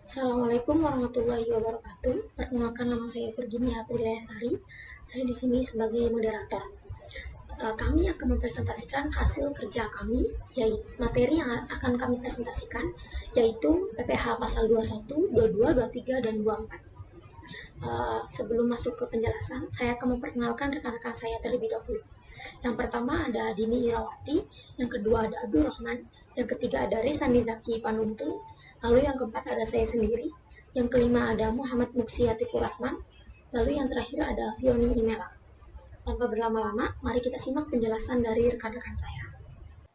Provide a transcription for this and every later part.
Assalamualaikum warahmatullahi wabarakatuh. Perkenalkan, nama saya Virginia Aprilia Sari. Saya di sini sebagai moderator. Kami akan mempresentasikan hasil kerja kami, yaitu materi yang akan kami presentasikan, yaitu PPh pasal 21, 22, 23, dan 24. Sebelum masuk ke penjelasan, saya akan memperkenalkan rekan-rekan saya terlebih dahulu. Yang pertama ada Dini Irawati, yang kedua ada Abdul Rahman, yang ketiga ada Rizani Zaki Panuntun, lalu yang keempat ada saya sendiri, yang kelima ada Muhammad Muksi Atikur Rahman, lalu yang terakhir ada Fioni Imela. Tanpa berlama-lama, mari kita simak penjelasan dari rekan-rekan saya.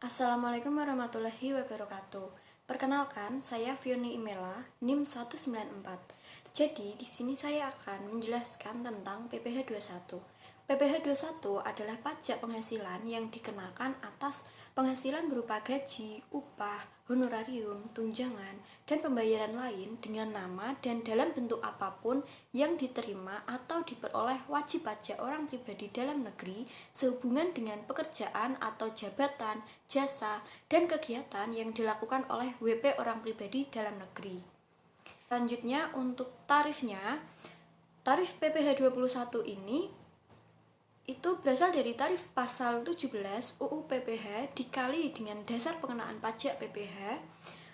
Assalamualaikum warahmatullahi wabarakatuh. Perkenalkan, saya Fioni Imela, NIM 194. Jadi, di sini saya akan menjelaskan tentang PPh 21. PPh 21 adalah pajak penghasilan yang dikenakan atas penghasilan berupa gaji, upah, honorarium, tunjangan, dan pembayaran lain dengan nama dan dalam bentuk apapun yang diterima atau diperoleh wajib pajak orang pribadi dalam negeri sehubungan dengan pekerjaan atau jabatan, jasa, dan kegiatan yang dilakukan oleh WP orang pribadi dalam negeri. Selanjutnya untuk tarifnya, tarif PPh 21 ini itu berasal dari tarif pasal 17 UU PPh dikali dengan dasar pengenaan pajak PPh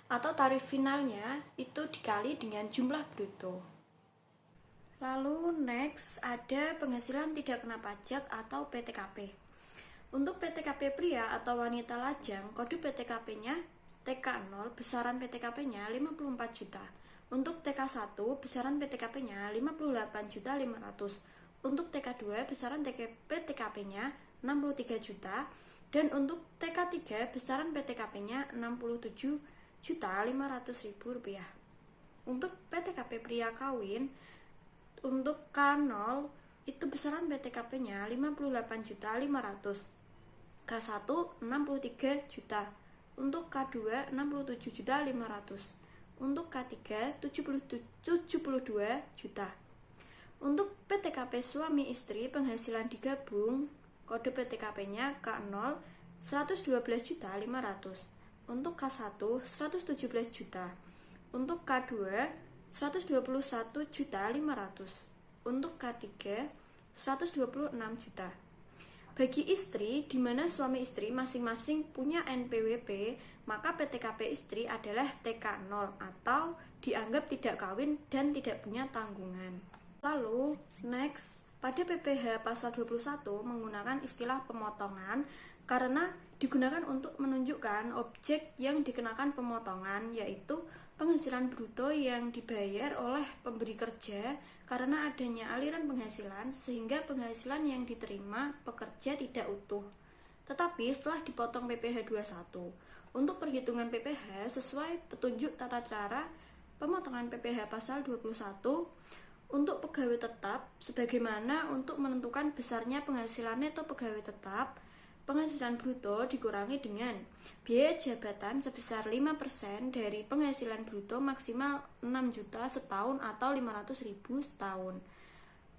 atau tarif finalnya itu dikali dengan jumlah bruto. Lalu next ada penghasilan tidak kena pajak atau PTKP. Untuk PTKP pria atau wanita lajang, kode PTKP-nya TK0 besaran PTKP-nya 54 juta. Untuk TK1 besaran PTKP-nya 58.500. Untuk TK2 besaran PTKP-nya 63 juta dan untuk TK3 besaran PTKP-nya 67.500.000 rupiah. Untuk PTKP pria kawin, untuk K0 itu besaran PTKP-nya 58.500, K1 63 juta, untuk K2 67.500, untuk K3 72 juta. Untuk PTKP suami istri penghasilan digabung, kode PTKP-nya K0 112.500, untuk K1 117 juta, untuk K2 121.500, untuk K3 126 juta. Bagi istri di mana suami istri masing-masing punya NPWP, maka PTKP istri adalah TK0 atau dianggap tidak kawin dan tidak punya tanggungan. Lalu, next, pada PPh pasal 21 menggunakan istilah pemotongan karena digunakan untuk menunjukkan objek yang dikenakan pemotongan, yaitu penghasilan bruto yang dibayar oleh pemberi kerja karena adanya aliran penghasilan sehingga penghasilan yang diterima pekerja tidak utuh. Tetapi setelah dipotong PPh 21, untuk perhitungan PPh sesuai petunjuk tata cara pemotongan PPh pasal 21, untuk pegawai tetap, sebagaimana untuk menentukan besarnya penghasilan neto pegawai tetap, penghasilan bruto dikurangi dengan biaya jabatan sebesar 5% dari penghasilan bruto maksimal 6 juta setahun atau 500.000 setahun.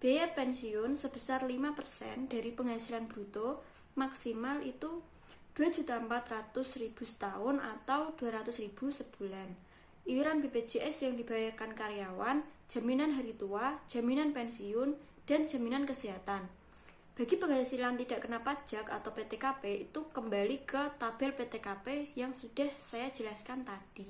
Biaya pensiun sebesar 5% dari penghasilan bruto maksimal itu 2.400.000 setahun atau 200.000 sebulan. Iuran BPJS yang dibayarkan karyawan, jaminan hari tua, jaminan pensiun, dan jaminan kesehatan. Bagi penghasilan tidak kena pajak atau PTKP itu kembali ke tabel PTKP yang sudah saya jelaskan tadi.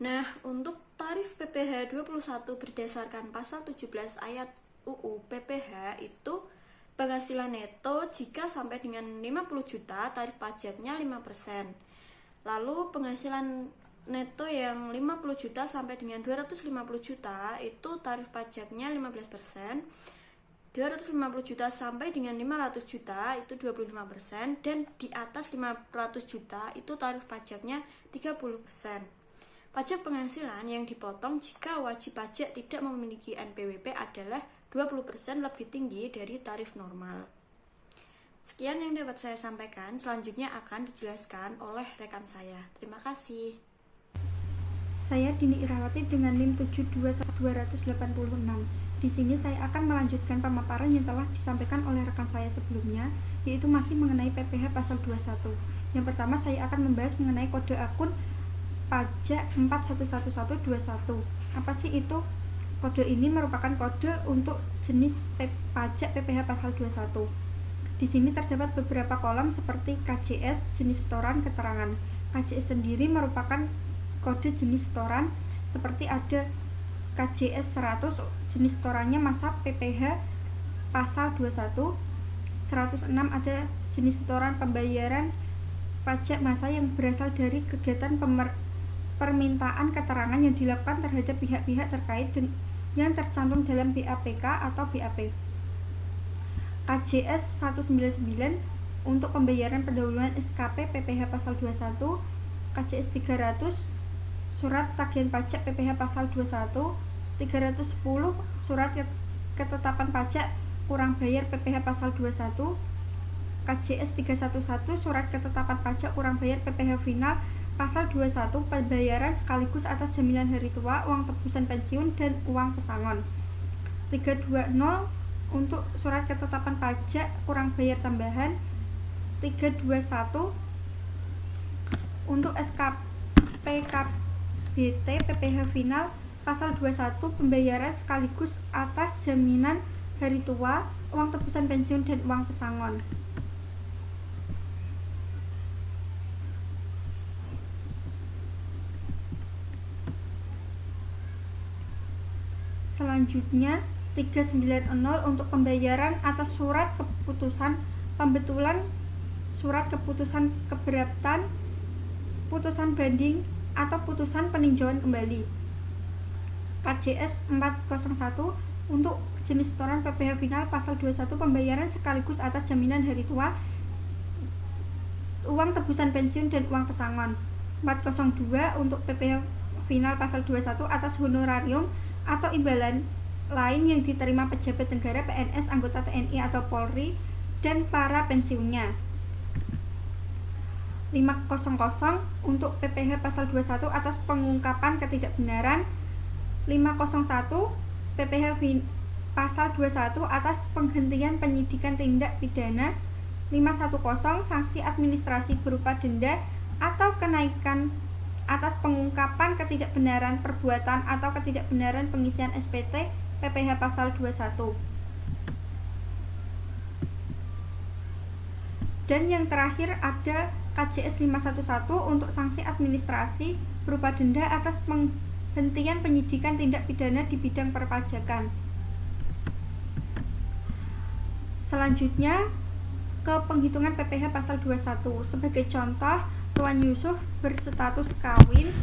Nah, untuk tarif PPh 21 berdasarkan pasal 17 ayat UU PPh itu penghasilan neto jika sampai dengan 50 juta tarif pajaknya 5%. Lalu penghasilan neto yang 50 juta sampai dengan 250 juta itu tarif pajaknya 15%, 250 juta sampai dengan 500 juta itu 25%, dan di atas 500 juta itu tarif pajaknya 30%. Pajak penghasilan yang dipotong jika wajib pajak tidak memiliki NPWP adalah 20% lebih tinggi dari tarif normal. Sekian yang dapat saya sampaikan, selanjutnya akan dijelaskan oleh rekan saya. Terima kasih. Saya Dini Irawati dengan NIM 721-286. Di sini saya akan melanjutkan pemaparan yang telah disampaikan oleh rekan saya sebelumnya, yaitu masih mengenai PPh pasal 21. Yang pertama saya akan membahas mengenai kode akun pajak 411121. Apa sih itu? Kode ini merupakan kode untuk jenis pajak PPh pasal 21. Di sini terdapat beberapa kolom seperti KJS, jenis setoran keterangan. KJS sendiri merupakan kode jenis setoran, seperti ada KJS 100, jenis setorannya masa PPh pasal 21. 106 ada jenis setoran pembayaran pajak masa yang berasal dari kegiatan permintaan keterangan yang dilakukan terhadap pihak-pihak terkait yang tercantum dalam BAPK atau BAP. KJS 199 untuk pembayaran pendahuluan SKP PPh pasal 21. KJS 300 surat tagihan pajak PPh pasal 21. 310 surat ketetapan pajak kurang bayar PPh pasal 21. KJS 311 surat ketetapan pajak kurang bayar PPh final pasal 21 pembayaran sekaligus atas jaminan hari tua, uang tebusan pensiun, dan uang pesangon. 320 untuk surat ketetapan pajak kurang bayar tambahan. 321 untuk SKP KBT PPh final pasal 21 pembayaran sekaligus atas jaminan hari tua, uang tebusan pensiun, dan uang pesangon. Selanjutnya 390 untuk pembayaran atas surat keputusan pembetulan, surat keputusan keberatan, putusan banding, atau putusan peninjauan kembali. KJS 401 untuk jenis setoran PPh final pasal 21 pembayaran sekaligus atas jaminan hari tua, uang tebusan pensiun, dan uang pesangon. 402 untuk PPh final pasal 21 atas honorarium atau imbalan lain yang diterima pejabat negara, PNS, anggota TNI atau Polri, dan para pensiunnya. 500 untuk PPh pasal 21 atas pengungkapan ketidakbenaran. 501 PPh pasal 21 atas penghentian penyidikan tindak pidana. 510 sanksi administrasi berupa denda atau kenaikan atas pengungkapan ketidakbenaran perbuatan atau ketidakbenaran pengisian SPT PPh pasal 21. Dan yang terakhir ada KJS 511 untuk sanksi administrasi berupa denda atas penghentian penyidikan tindak pidana di bidang perpajakan. Selanjutnya ke penghitungan PPh pasal 21. Sebagai contoh, Tuan Yusuf berstatus kawin,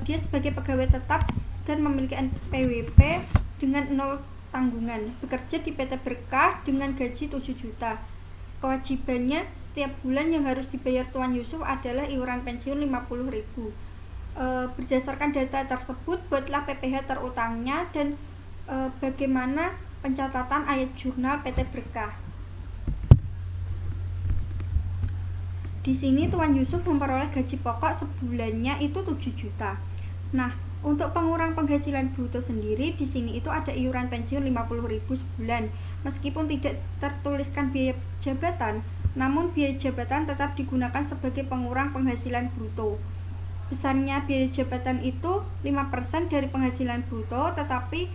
dia sebagai pegawai tetap dan memiliki NPWP dengan 0 tanggungan, bekerja di PT Berkah dengan gaji 7 juta. Kewajibannya setiap bulan yang harus dibayar Tuan Yusuf adalah iuran pensiun 50.000. Berdasarkan data tersebut, buatlah PPh terutangnya dan bagaimana pencatatan ayat jurnal PT Berkah. Di sini Tuan Yusuf memperoleh gaji pokok sebulannya itu 7 juta. Nah, untuk pengurang penghasilan bruto sendiri di sini itu ada iuran pensiun 50.000 sebulan. Meskipun tidak tertuliskan biaya jabatan, namun biaya jabatan tetap digunakan sebagai pengurang penghasilan bruto. Besarnya biaya jabatan itu 5% dari penghasilan bruto, tetapi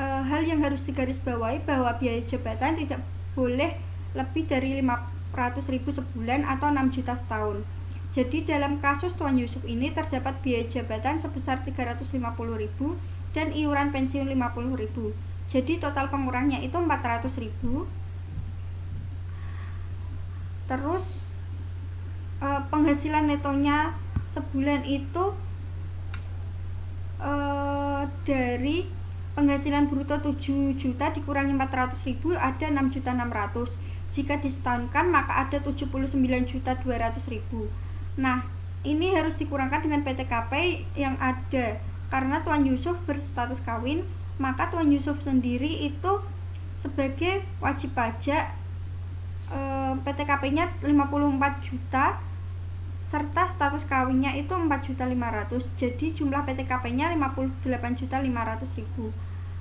hal yang harus digarisbawahi bahwa biaya jabatan tidak boleh lebih dari 500.000 sebulan atau 6 juta setahun. Jadi dalam kasus Tuan Yusuf ini terdapat biaya jabatan sebesar 350.000 dan iuran pensiun 50.000. Jadi total pengurangnya itu 400.000. Terus penghasilan netonya sebulan itu dari penghasilan bruto 7 juta dikurangi 400.000 ada 6.600.000. Jika disetahunkan maka ada 79.200.000. Nah, ini harus dikurangkan dengan PTKP yang ada. Karena Tuan Yusuf berstatus kawin, maka Tuan Yusuf sendiri itu sebagai wajib pajak PTKP-nya 54 juta serta status kawinnya itu 4.500.000. Jadi jumlah PTKP-nya 58.500.000.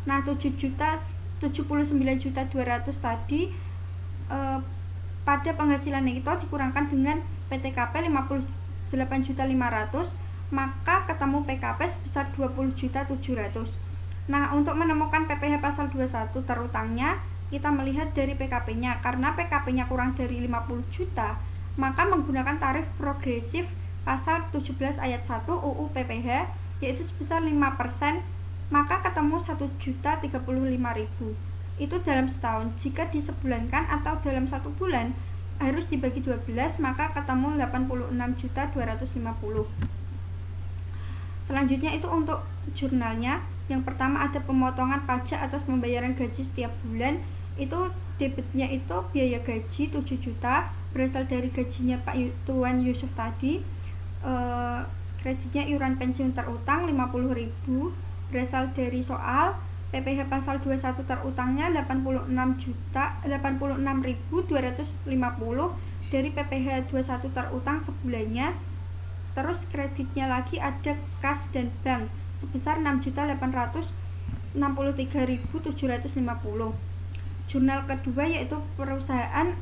Nah, 79.200.000 tadi pada penghasilan itu dikurangkan dengan PTKP 58.500.000 maka ketemu PKP sebesar 20.700.000. Nah, untuk menemukan PPh pasal 21 terutangnya, kita melihat dari PKP-nya. Karena PKP-nya kurang dari 50 juta, maka menggunakan tarif progresif pasal 17 ayat 1 UU PPh, yaitu sebesar 5%, maka ketemu 1.035.000. Itu dalam setahun. Jika disebulankan atau dalam 1 bulan harus dibagi 12, maka ketemu 86.250.000. Selanjutnya itu untuk jurnalnya. Yang pertama ada pemotongan pajak atas pembayaran gaji setiap bulan. Itu debitnya itu biaya gaji 7 juta berasal dari gajinya Pak Tuan Yusuf tadi. Kreditnya iuran pensiun terutang 50.000 berasal dari soal PPh pasal 21 terutangnya 86.250 dari PPh 21 terutang sebulannya. Terus kreditnya lagi ada kas dan bank sebesar 6.863.750. Jurnal kedua yaitu perusahaan,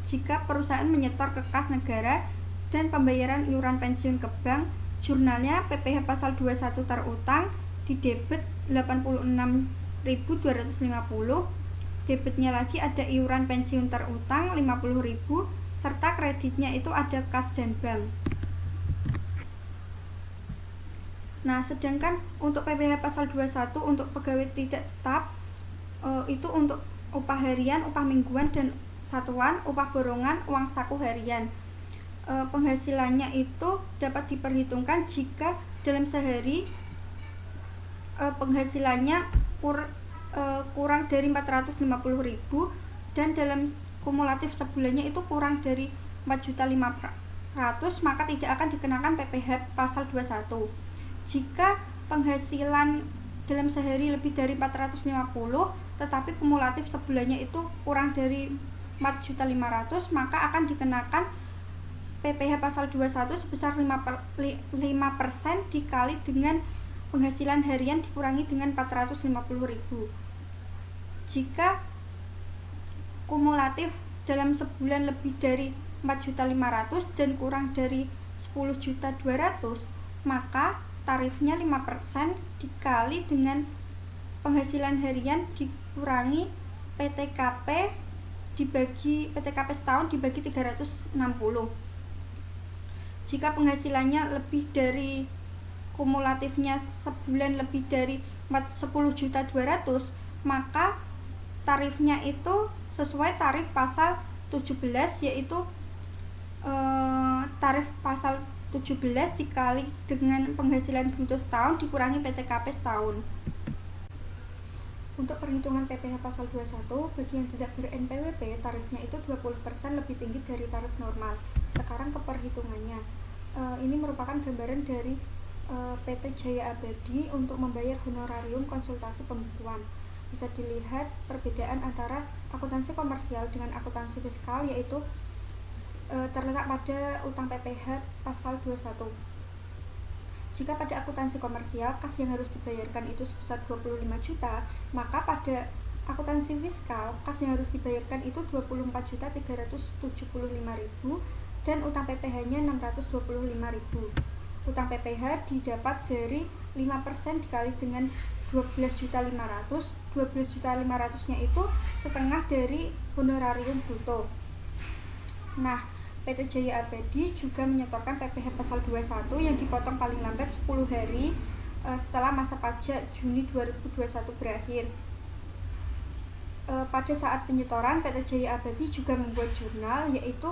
jika perusahaan menyetor ke kas negara dan pembayaran iuran pensiun ke bank, jurnalnya PPh pasal 21 terutang di debit 86.250, debitnya lagi ada iuran pensiun terutang 50.000 serta kreditnya itu ada kas dan bank. Nah, sedangkan untuk PPh pasal 21 untuk pegawai tidak tetap, itu untuk upah harian, upah mingguan dan satuan, upah borongan, uang saku harian. Penghasilannya itu dapat diperhitungkan jika dalam sehari penghasilannya kurang dari 450.000 dan dalam kumulatif sebulannya itu kurang dari 4.500.000, maka tidak akan dikenakan PPh pasal 21. Jika penghasilan dalam sehari lebih dari 450 tetapi kumulatif sebulannya itu kurang dari 4.500.000, maka akan dikenakan PPh pasal 21 sebesar 5% dikali dengan penghasilan harian dikurangi dengan 450.000. Jika kumulatif dalam sebulan lebih dari 4.500.000 dan kurang dari 10.200.000, maka tarifnya 5% dikali dengan penghasilan harian dikurangi PTKP setahun dibagi 360. Jika penghasilannya lebih dari kumulatifnya sebulan lebih dari 10.200.000, maka tarifnya itu sesuai tarif pasal 17, yaitu tarif pasal 17 dikali dengan penghasilan bruto setahun dikurangi PTKP setahun. Untuk perhitungan PPh pasal 21 bagi yang tidak ber-NPWP, tarifnya itu 20% lebih tinggi dari tarif normal. Sekarang ke perhitungannya. Ini merupakan gambaran dari PT Jaya Abadi untuk membayar honorarium konsultasi pembukuan. Bisa dilihat perbedaan antara akuntansi komersial dengan akuntansi fiskal, yaitu terletak pada utang PPh pasal 21. Jika pada akuntansi komersial kas yang harus dibayarkan itu sebesar 25 juta, maka pada akuntansi fiskal kas yang harus dibayarkan itu 24.375.000 dan utang PPh-nya 625.000. Utang PPh didapat dari 5% dikali dengan 12.500.000. 12.500-nya itu setengah dari honorarium bruto. Nah, PT Jaya Abadi juga menyetorkan PPh pasal 21 yang dipotong paling lambat 10 hari setelah masa pajak Juni 2021 berakhir. Pada saat penyetoran, PT Jaya Abadi juga membuat jurnal, yaitu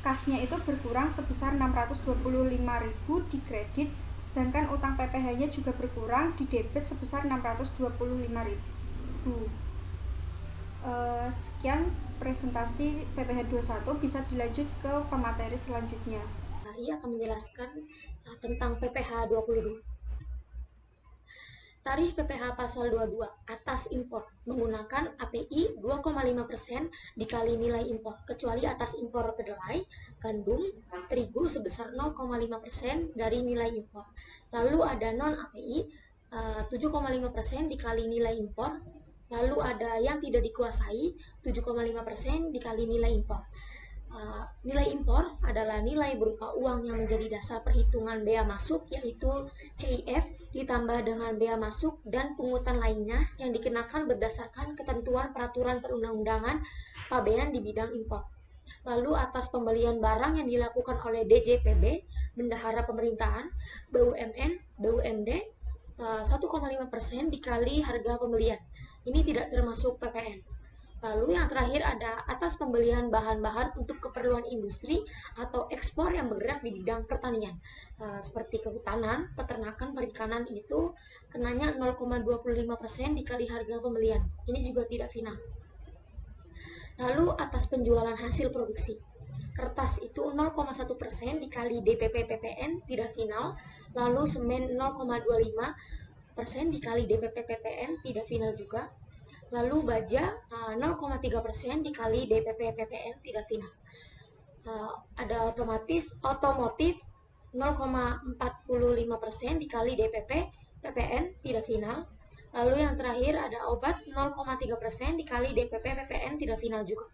kasnya itu berkurang sebesar 625.000 di kredit, sedangkan utang PPh-nya juga berkurang di debit sebesar 625.000. Sekian presentasi PPh 21, bisa dilanjut ke pemateri selanjutnya. Hari akan menjelaskan tentang PPh 22. Tarif PPh pasal 22 atas impor menggunakan API 2,5% dikali nilai impor, kecuali atas impor kedelai, gandum, terigu sebesar 0,5% dari nilai impor. Lalu ada non API 7,5% dikali nilai impor. Lalu ada yang tidak dikuasai 7,5% dikali nilai impor. Nilai impor adalah nilai berupa uang yang menjadi dasar perhitungan bea masuk, yaitu CIF, ditambah dengan bea masuk dan pungutan lainnya yang dikenakan berdasarkan ketentuan peraturan perundang-undangan pabean di bidang impor. Lalu atas pembelian barang yang dilakukan oleh DJPB, Bendahara Pemerintahan, BUMN, BUMD, 1,5% dikali harga pembelian. Ini tidak termasuk PPN. Lalu yang terakhir ada atas pembelian bahan-bahan untuk keperluan industri atau ekspor yang bergerak di bidang pertanian. Seperti kehutanan, peternakan, perikanan itu kenanya 0,25% dikali harga pembelian. Ini juga tidak final. Lalu atas penjualan hasil produksi. Kertas itu 0,1% dikali DPP PPN tidak final. Lalu semen 0,25% dikali DPP PPN tidak final juga. Lalu baja 0,3% dikali DPP PPN tidak final. Ada otomotif 0,45% dikali DPP PPN tidak final. Lalu yang terakhir ada obat 0,3% dikali DPP PPN tidak final juga.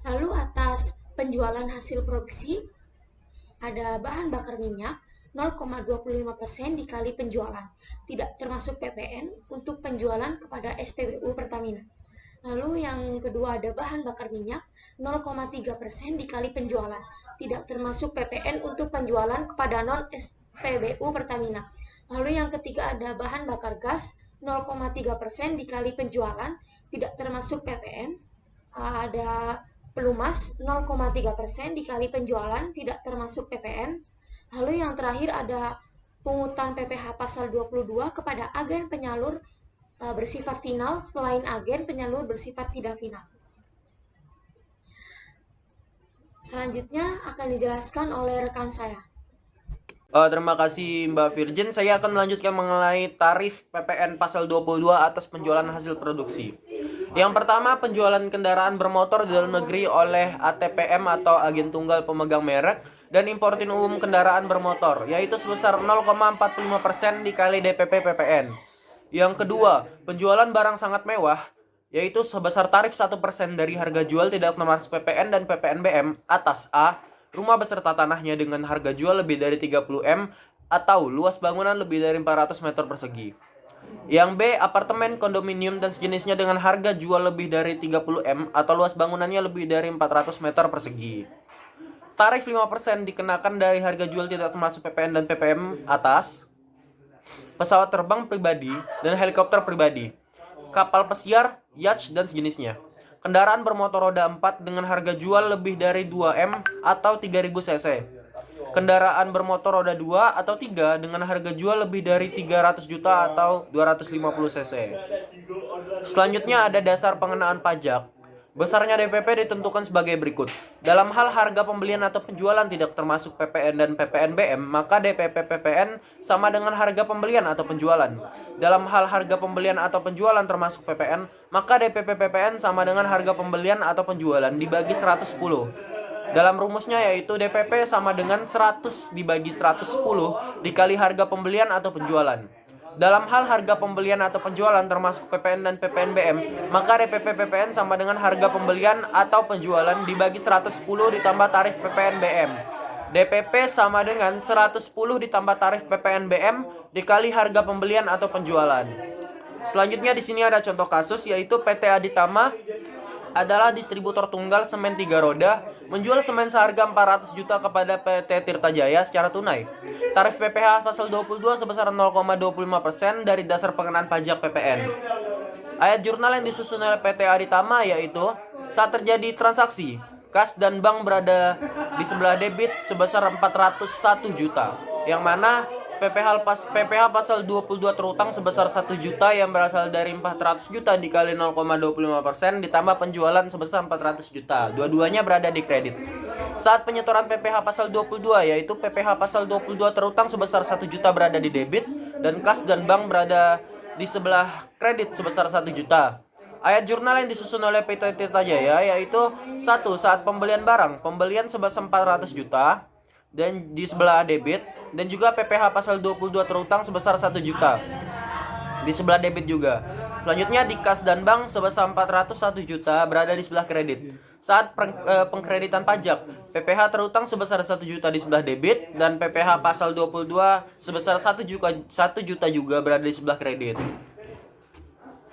Lalu atas penjualan hasil produksi ada bahan bakar minyak 0,25% dikali penjualan, tidak termasuk PPN untuk penjualan kepada SPBU Pertamina. Lalu yang kedua ada bahan bakar minyak 0,3% dikali penjualan, tidak termasuk PPN untuk penjualan kepada non-SPBU Pertamina. Lalu yang ketiga ada bahan bakar gas 0,3% dikali penjualan, tidak termasuk PPN. Ada pelumas 0,3% dikali penjualan, tidak termasuk PPN. Lalu yang terakhir ada pungutan PPh pasal 22 kepada agen penyalur bersifat final selain agen penyalur bersifat tidak final. Selanjutnya akan dijelaskan oleh rekan saya. Terima kasih Mbak Virgin. Saya akan melanjutkan mengenai tarif PPN pasal 22 atas penjualan hasil produksi. Yang pertama, penjualan kendaraan bermotor di dalam negeri oleh ATPM atau agen tunggal pemegang merek dan importin umum kendaraan bermotor, yaitu sebesar 0,45% dikali DPP PPN. Yang kedua, penjualan barang sangat mewah, yaitu sebesar tarif 1% dari harga jual tidak termasuk PPN dan PPNBM atas A, rumah beserta tanahnya dengan harga jual lebih dari 30M atau luas bangunan lebih dari 400 meter persegi. Yang B, apartemen, kondominium, dan sejenisnya dengan harga jual lebih dari 30M atau luas bangunannya lebih dari 400 meter persegi. Tarif 5% dikenakan dari harga jual tidak termasuk PPN dan PPM atas pesawat terbang pribadi dan helikopter pribadi, kapal pesiar, yacht, dan sejenisnya. Kendaraan bermotor roda 4 dengan harga jual lebih dari 2M atau 3000 cc. Kendaraan bermotor roda 2 atau 3 dengan harga jual lebih dari 300 juta atau 250 cc. Selanjutnya ada dasar pengenaan pajak. Besarnya DPP ditentukan sebagai berikut. Dalam hal harga pembelian atau penjualan tidak termasuk PPN dan PPNBM, maka DPP PPN sama dengan harga pembelian atau penjualan. Dalam hal harga pembelian atau penjualan termasuk PPN, maka DPP PPN sama dengan harga pembelian atau penjualan dibagi 110. Dalam rumusnya yaitu DPP sama dengan 100 dibagi 110 dikali harga pembelian atau penjualan. Dalam hal harga pembelian atau penjualan termasuk PPN dan PPNBM, maka DPP PPN sama dengan harga pembelian atau penjualan dibagi 110 ditambah tarif PPNBM. DPP sama dengan 110 ditambah tarif PPNBM dikali harga pembelian atau penjualan. Selanjutnya di sini ada contoh kasus yaitu PT Aditama adalah distributor tunggal semen 3 roda, menjual semen seharga 400 juta kepada PT Tirta Jaya secara tunai. Tarif PPh pasal 22 sebesar 0,25% dari dasar pengenaan pajak PPN. Ayat jurnal yang disusun oleh PT Aditama yaitu saat terjadi transaksi, kas dan bank berada di sebelah debit sebesar 401 juta, yang mana PPh pasal 22 terutang sebesar 1 juta yang berasal dari 400 juta dikali 0,25% ditambah penjualan sebesar 400 juta. Dua-duanya berada di kredit. Saat penyetoran PPh pasal 22 yaitu PPh pasal 22 terutang sebesar 1 juta berada di debit dan kas dan bank berada di sebelah kredit sebesar 1 juta. Ayat jurnal yang disusun oleh PT Tirta Jaya yaitu 1. Saat pembelian barang, pembelian sebesar 400 juta dan di sebelah debit, dan juga PPh pasal 22 terutang sebesar 1 juta di sebelah debit juga. Selanjutnya di kas dan bank sebesar 401 juta berada di sebelah kredit. Saat pengkreditan pajak, PPh terutang sebesar 1 juta di sebelah debit dan PPh pasal 22 sebesar 1 juta juga berada di sebelah kredit.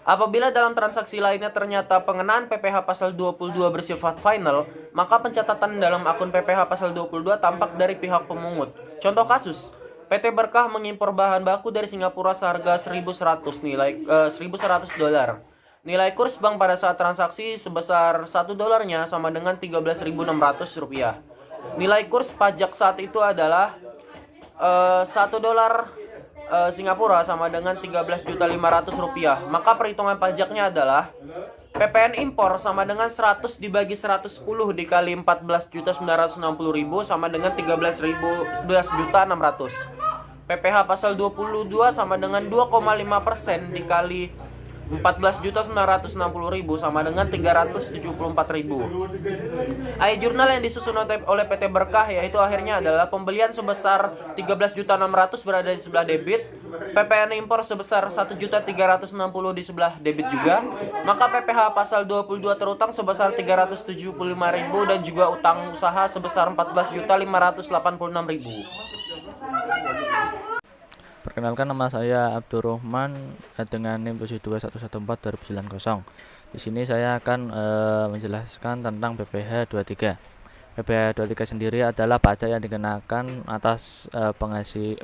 Apabila dalam transaksi lainnya ternyata pengenaan PPh pasal 22 bersifat final, maka pencatatan dalam akun PPh pasal 22 tampak dari pihak pemungut. Contoh kasus, PT Berkah mengimpor bahan baku dari Singapura seharga 1.100 $1.100. Nilai kurs bank pada saat transaksi sebesar 1 dolarnya sama dengan 13.600 rupiah. Nilai kurs pajak saat itu adalah 1 dolar Singapura sama dengan 13.500 rupiah. Maka perhitungan pajaknya adalah PPN impor sama dengan 100 dibagi 110 dikali 14.960.000 sama dengan 11.600. PPh pasal 22 sama dengan 2,5% dikali 14.960.000 sama dengan 374.000. Jurnal yang disusun oleh PT Berkah yaitu akhirnya adalah pembelian sebesar 13.600 berada di sebelah debit, PPN impor sebesar 1.360 di sebelah debit juga, maka PPh pasal 22 terutang sebesar 375.000 dan juga utang usaha sebesar 14.586.000. Perkenalkan, nama saya Abdurrahman dengan NIM 72114-2090. Di sini saya akan menjelaskan tentang PPh 23. PPh 23 sendiri adalah pajak yang dikenakan atas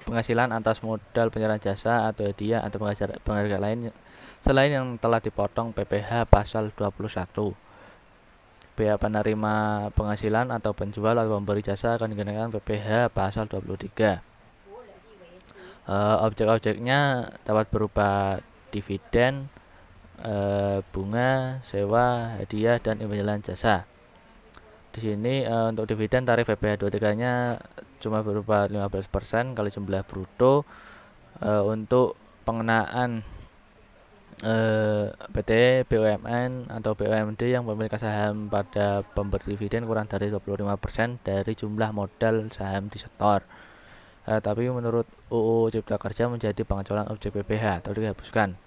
penghasilan atas modal penyerahan jasa atau hadiah atau penghargaan lain selain yang telah dipotong PPh pasal 21. Pihak penerima penghasilan atau penjual atau pemberi jasa akan dikenakan PPh pasal 23. Objek-objeknya dapat berupa dividen, bunga, sewa, hadiah, dan imbalan jasa. Di sini untuk dividen tarif PPh 23-nya cuma berupa 15% kali jumlah bruto. Untuk pengenaan PT, BUMN atau BUMD yang memiliki saham pada pemberi dividen kurang dari 25% dari jumlah modal saham disetor. Tapi menurut UU Cipta Kerja menjadi pengecualian objek PPh atau dihapuskan.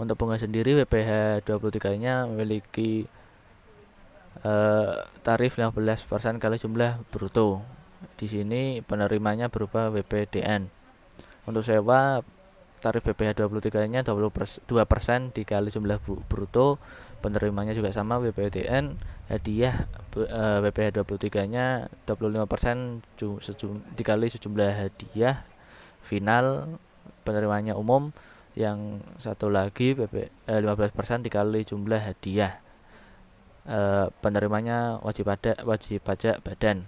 Untuk bunga sendiri PPh 23-nya memiliki tarif 15% kali jumlah bruto. Di sini penerimanya berupa WPDN. Untuk sewa tarif PPh 23-nya 2% dikali jumlah bruto, penerimanya juga sama WPDN. Hadiah PPh 23-nya 25% dikali sejumlah hadiah final, penerimanya umum. Yang satu lagi 15% dikali jumlah hadiah, penerimanya wajib pajak badan.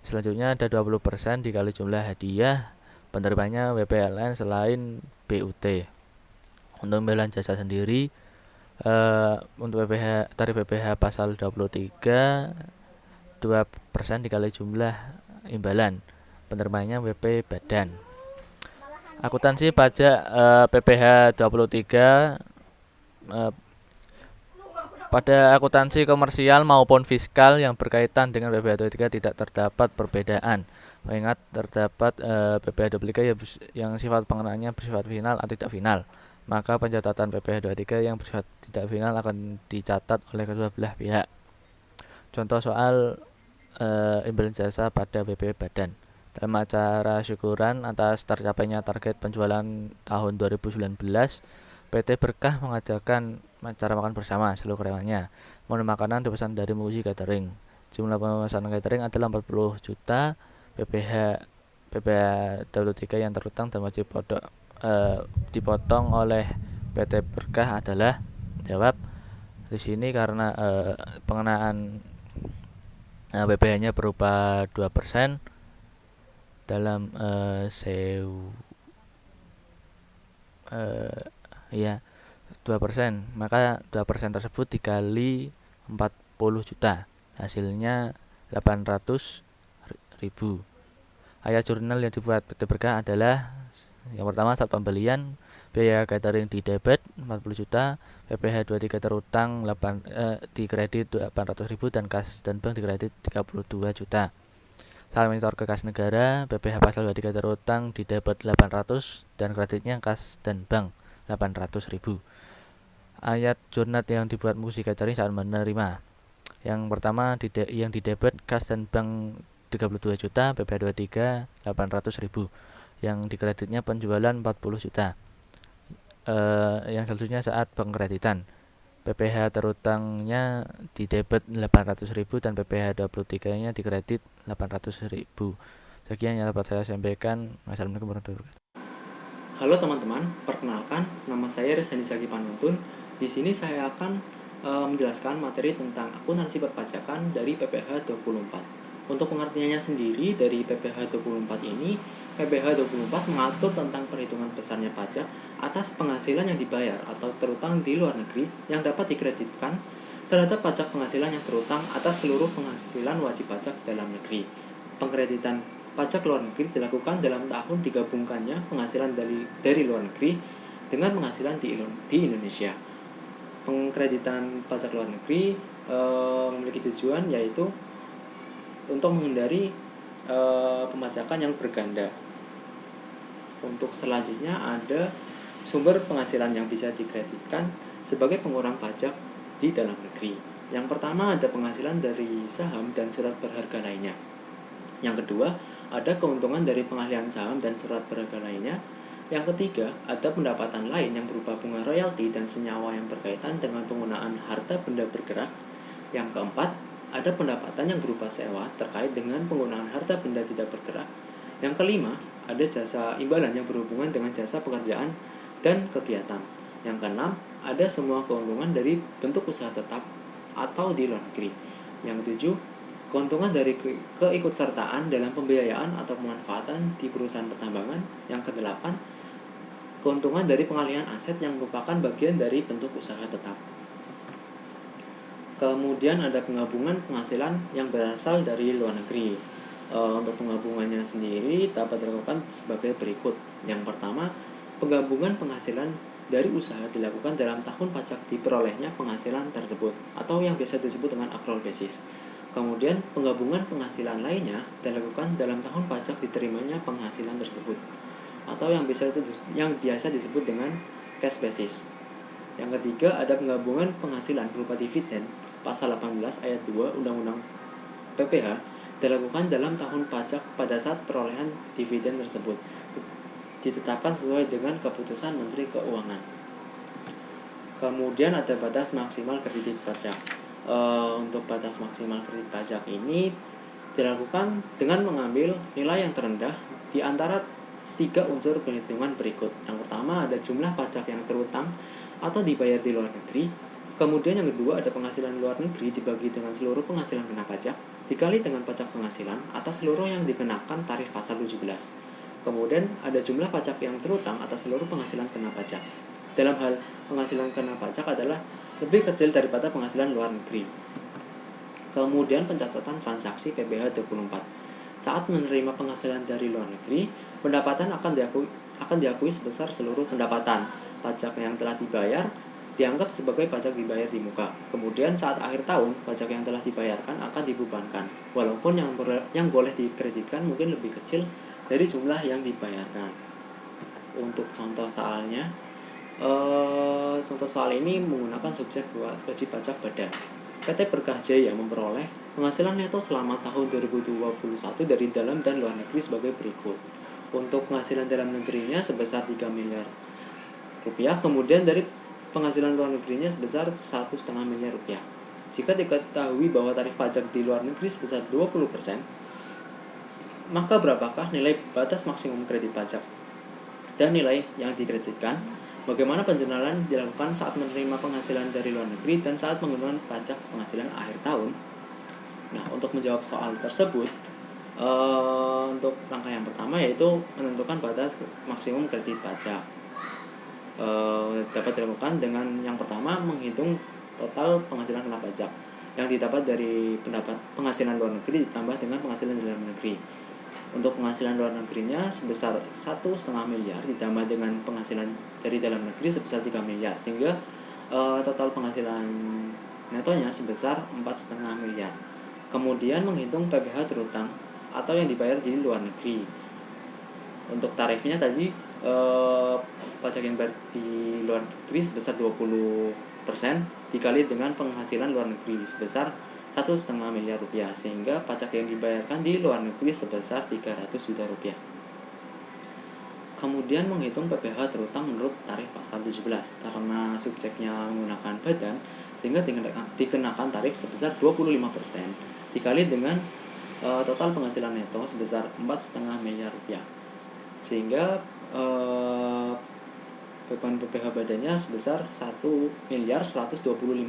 Selanjutnya ada 20% dikali jumlah hadiah, penerimanya WPLN selain BUT. Untuk imbalan jasa sendiri, untuk tarif PPh pasal 23 2% dikali jumlah imbalan, penerimanya WP badan. Akuntansi pajak PPh 23 pada akuntansi komersial maupun fiskal yang berkaitan dengan PPh 23 tidak terdapat perbedaan. Mengingat terdapat PPh 23 yang sifat pengenaannya bersifat final atau tidak final, maka pencatatan PPh 23 yang bersifat tidak final akan dicatat oleh kedua belah pihak. Contoh soal imbalan jasa pada WP badan. Dalam acara syukuran atas tercapainya target penjualan tahun 2019, PT Berkah mengadakan acara makan bersama seluruh karyawannya. Menu makanan dipesan dari Musi Catering. Jumlah pemesanan catering adalah 40 juta. PPh 23 yang terutang dan wajib dipotong oleh PT Berkah adalah jawab. Di sini karena pengenaan PPh-nya berupa 2% dalam 2%, maka 2% tersebut dikali 40 juta, hasilnya 800.000. Ayat jurnal yang dibuat PT Berkah adalah yang pertama, saat pembelian biaya catering di debit 40 juta, PPh 23 terutang di kredit 800.000 dan kas dan bank di kredit 32 juta. Saat menyetor ke kas negara, PPh pasal 23 terutang di debit 800 dan kreditnya kas dan bank 800.000. Ayat jurnat yang dibuat Musi Catering saat menerima. Yang pertama yang didebet kas dan bank 32 juta, PPh 23 800.000. Yang dikreditnya penjualan 40 juta. Yang selanjutnya saat pengkreditan. PPh terutangnya didebet 800.000 dan PPh 23-nya dikredit 800.000. Sekian yang dapat saya sampaikan. Wassalamualaikum warahmatullahi wabarakatuh. Halo teman-teman, perkenalkan nama saya Resandi Sagi Panuntun. Di sini saya akan menjelaskan materi tentang akuntansi perpajakan dari PPh 24. Untuk pengertiannya sendiri dari PPh 24 ini, PPh 24 mengatur tentang perhitungan besarnya pajak atas penghasilan yang dibayar atau terutang di luar negeri yang dapat dikreditkan terhadap pajak penghasilan yang terutang atas seluruh penghasilan wajib pajak dalam negeri. Pengkreditan pajak luar negeri dilakukan dalam tahun digabungkannya penghasilan dari luar negeri dengan penghasilan di Indonesia. Pengkreditan pajak luar negeri memiliki tujuan yaitu untuk menghindari pemajakan yang berganda. Untuk selanjutnya ada sumber penghasilan yang bisa dikreditkan sebagai pengurang pajak di dalam negeri. Yang pertama ada penghasilan dari saham dan surat berharga lainnya. Yang kedua ada keuntungan dari pengalihan saham dan surat berharga lainnya. Yang ketiga ada pendapatan lain yang berupa bunga royalti dan senyawa yang berkaitan dengan penggunaan harta benda bergerak. Yang keempat ada pendapatan yang berupa sewa terkait dengan penggunaan harta benda tidak bergerak. Yang kelima ada jasa imbalan yang berhubungan dengan jasa pekerjaan dan kegiatan. Yang keenam, ada semua keuntungan dari bentuk usaha tetap atau di luar negeri. Yang ketujuh, keuntungan dari keikutsertaan dalam pembiayaan atau pemanfaatan di perusahaan pertambangan. Yang kedelapan, keuntungan dari pengalihan aset yang merupakan bagian dari bentuk usaha tetap. Kemudian ada penggabungan penghasilan yang berasal dari luar negeri. Untuk penggabungannya sendiri dapat dilakukan sebagai berikut. Yang pertama, penggabungan penghasilan dari usaha dilakukan dalam tahun pajak diperolehnya penghasilan tersebut atau yang biasa disebut dengan accrual basis. Kemudian penggabungan penghasilan lainnya dilakukan dalam tahun pajak diterimanya penghasilan tersebut atau yang biasa disebut dengan cash basis. Yang ketiga ada penggabungan penghasilan berupa dividen pasal 18 ayat 2 Undang-Undang PPh dilakukan dalam tahun pajak pada saat perolehan dividen tersebut ditetapkan sesuai dengan keputusan Menteri Keuangan. Kemudian ada batas maksimal kredit pajak. Untuk batas maksimal kredit pajak ini dilakukan dengan mengambil nilai yang terendah di antara 3 unsur perhitungan berikut. Yang pertama ada jumlah pajak yang terutang atau dibayar di luar negeri. Kemudian yang kedua ada penghasilan luar negeri dibagi dengan seluruh penghasilan kena pajak dikali dengan pajak penghasilan atas seluruh yang dikenakan tarif pasal 17. Kemudian ada jumlah pajak yang terutang atas seluruh penghasilan kena pajak. Dalam hal penghasilan kena pajak adalah lebih kecil daripada penghasilan luar negeri. Kemudian pencatatan transaksi PPh 24. Saat menerima penghasilan dari luar negeri, pendapatan akan diakui sebesar seluruh pendapatan. Pajak yang telah dibayar dianggap sebagai pajak dibayar di muka. Kemudian saat akhir tahun, pajak yang telah dibayarkan akan dibebankan. Walaupun yang boleh dikreditkan mungkin lebih kecil dari jumlah yang dibayarkan. Untuk contoh soalnya, contoh soal ini menggunakan subjek wajib pajak badan. PT Berkah Jaya memperoleh penghasilan neto selama tahun 2021 dari dalam dan luar negeri sebagai berikut. Untuk penghasilan dalam negerinya sebesar 3 miliar rupiah, kemudian dari penghasilan luar negerinya sebesar 1,5 miliar rupiah. Jika diketahui bahwa tarif pajak di luar negeri sebesar 20%, maka berapakah nilai batas maksimum kredit pajak dan nilai yang dikreditkan? Bagaimana penjelasan dilakukan saat menerima penghasilan dari luar negeri dan saat menggunakan pajak penghasilan akhir tahun? Nah, untuk menjawab soal tersebut, untuk langkah yang pertama yaitu menentukan batas maksimum kredit pajak. Dapat dilakukan dengan yang pertama menghitung total penghasilan kena pajak yang didapat dari penghasilan luar negeri ditambah dengan penghasilan dalam negeri. Untuk penghasilan luar negerinya sebesar 1,5 miliar ditambah dengan penghasilan dari dalam negeri sebesar 3 miliar sehingga total penghasilan netonya sebesar 4,5 miliar. Kemudian menghitung PPh terutang atau yang dibayar di luar negeri. Untuk tarifnya tadi pajak pajak yang dibayar di luar negeri sebesar 20% dikali dengan penghasilan luar negeri sebesar 1,5 miliar rupiah, sehingga pajak yang dibayarkan di luar negeri sebesar 300 juta rupiah. Kemudian menghitung PPh terutang menurut tarif pasal 17, karena subjeknya menggunakan badan, sehingga dikenakan tarif sebesar 25% dikali dengan total penghasilan neto sebesar 4,5 miliar rupiah, sehingga beban PPh badannya sebesar 1.125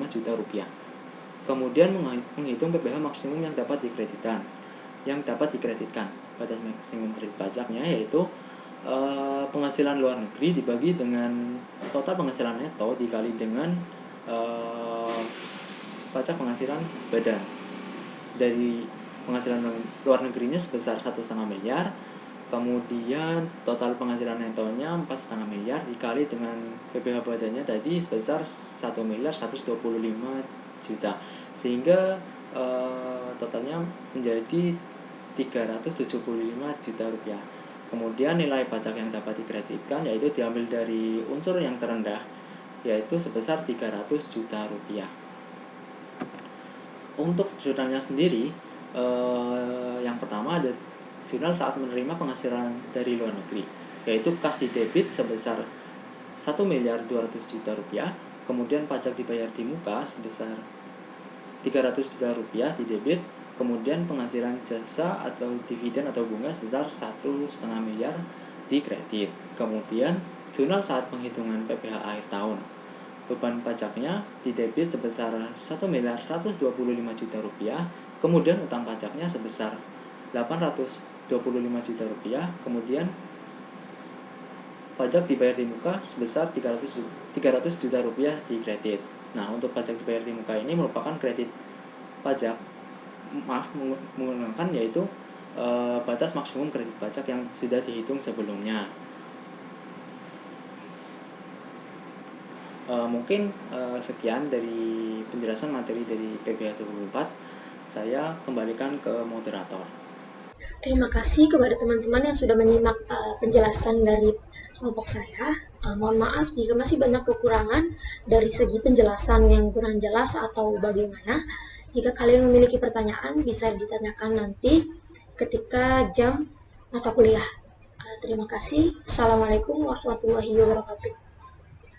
juta rupiah. Kemudian menghitung PPh maksimum yang dapat dikreditkan. Batas maksimum kredit pajaknya yaitu penghasilan luar negeri dibagi dengan total penghasilan neto dikali dengan pajak penghasilan badan. Dari penghasilan luar negerinya sebesar 1,5 miliar, kemudian total penghasilan netonya 4,5 miliar dikali dengan PPh badannya tadi sebesar 1.125 juta, sehingga totalnya menjadi 375 juta rupiah. Kemudian nilai pajak yang dapat dikreditkan yaitu diambil dari unsur yang terendah, yaitu sebesar 300 juta rupiah. Untuk jurnalnya sendiri, yang pertama ada jurnal saat menerima penghasilan dari luar negeri, yaitu kas di debit sebesar 1.200 juta rupiah, kemudian pajak dibayar di muka sebesar 300 juta rupiah di debit, kemudian penghasilan jasa atau dividen atau bunga sebesar 1,5 miliar di kredit. Kemudian jurnal saat penghitungan PPh akhir tahun, beban pajaknya di debit sebesar 1.125 juta rupiah, kemudian utang pajaknya sebesar 825 juta rupiah, kemudian pajak dibayar di muka sebesar 300 juta rupiah di kredit. Nah, untuk pajak dibayar di muka ini merupakan kredit pajak menggunakan yaitu batas maksimum kredit pajak yang sudah dihitung sebelumnya. Mungkin sekian dari penjelasan materi dari PPh 24. Saya kembalikan ke moderator. Terima kasih kepada teman-teman yang sudah menyimak penjelasan dari kelompok saya. Mohon maaf jika masih banyak kekurangan dari segi penjelasan yang kurang jelas atau bagaimana. Jika kalian memiliki pertanyaan, bisa ditanyakan nanti ketika jam mata kuliah. Terima kasih. Assalamualaikum warahmatullahi wabarakatuh.